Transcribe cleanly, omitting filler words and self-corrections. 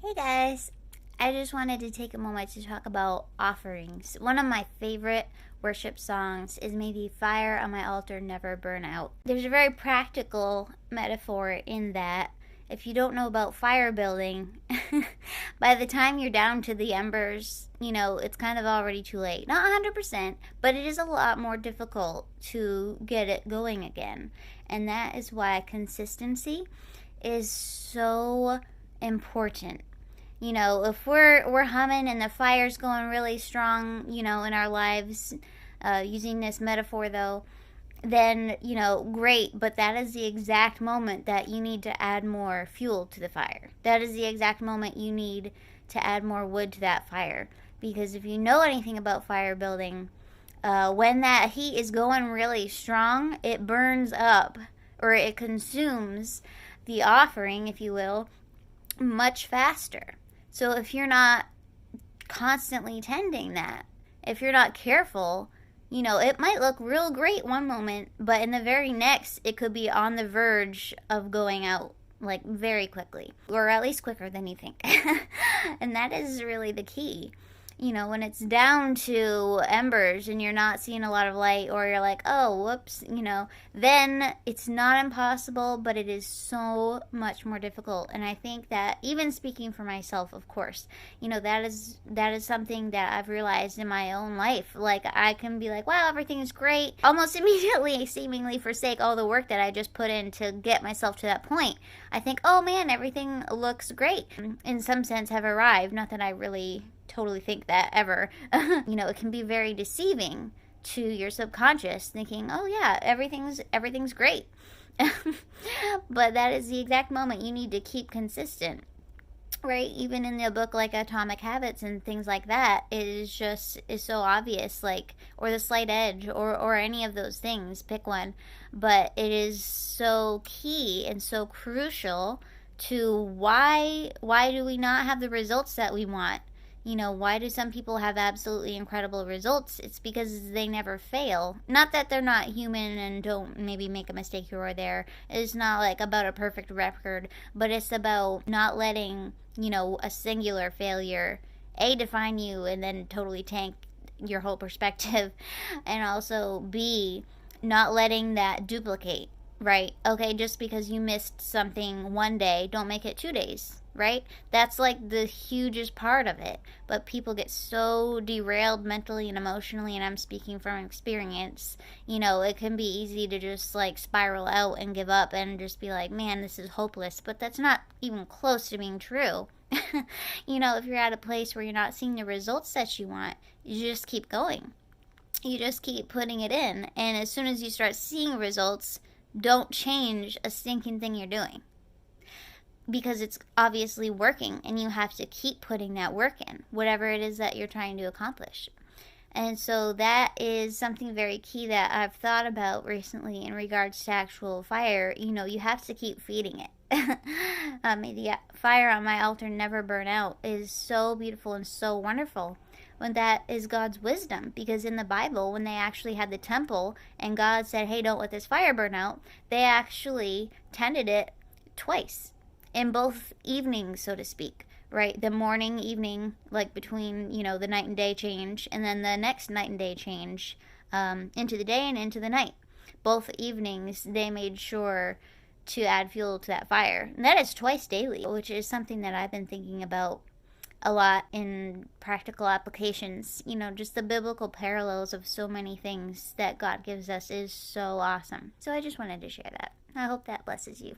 Hey guys, I just wanted to take a moment to talk about offerings. One of my favorite worship songs is maybe Fire on My Altar Never Burn Out. There's a very practical metaphor in that. If you don't know about fire building, by the time you're down to the embers, it's kind of already too late. Not 100%, but it is a lot more difficult to get it going again. And that is why consistency is so important. If we're humming and the fire's going really strong, in our lives, using this metaphor though, then great. But that is the exact moment that you need to add more fuel to the fire. That is the exact moment you need to add more wood to that fire. Because if you know anything about fire building, when that heat is going really strong, it burns up or it consumes the offering, if you will, much faster. So if you're not constantly tending that, if you're not careful, it might look real great one moment, but in the very next, it could be on the verge of going out, like very quickly, or at least quicker than you think. And that is really the key. When it's down to embers and you're not seeing a lot of light, or you're like, oh, whoops, then it's not impossible, but it is so much more difficult. And I think that, even speaking for myself, of course, that is something that I've realized in my own life. Like, I can be like, wow, everything is great, almost immediately seemingly forsake all the work that I just put in to get myself to that point. I think, oh man, everything looks great. In some sense, have arrived. Not that I really totally think that ever. It can be very deceiving to your subconscious, thinking, oh yeah, everything's great. But that is the exact moment you need to keep consistent, right? Even in the book like Atomic Habits and things like that, it is so obvious, like, or The Slight Edge, or any of those things, pick one. But it is so key and so crucial to why do we not have the results that we want. Why do some people have absolutely incredible results? It's because they never fail. Not that they're not human and don't maybe make a mistake here or there. It's not like about a perfect record, but it's about not letting, a singular failure define you and then totally tank your whole perspective. And also B, not letting that duplicate, right? Okay, just because you missed something one day, don't make it 2 days. Right? That's like the hugest part of it. But people get so derailed mentally and emotionally, and I'm speaking from experience. It can be easy to just like spiral out and give up and just be like, man, this is hopeless. But that's not even close to being true. If you're at a place where you're not seeing the results that you want, you just keep going. You just keep putting it in. And as soon as you start seeing results, don't change a stinking thing you're doing. Because it's obviously working, and you have to keep putting that work in, whatever it is that you're trying to accomplish. And so that is something very key that I've thought about recently in regards to actual fire. You have to keep feeding it. May the fire on my altar never burn out is so beautiful and so wonderful. When that is God's wisdom, because in the Bible, when they actually had the temple and God said, hey, don't let this fire burn out, they actually tended it twice. In both evenings, so to speak, right? The morning, evening, like between, the night and day change, and then the next night and day change, into the day and into the night. Both evenings, they made sure to add fuel to that fire. And that is twice daily, which is something that I've been thinking about a lot in practical applications. Just the biblical parallels of so many things that God gives us is so awesome. So I just wanted to share that. I hope that blesses you.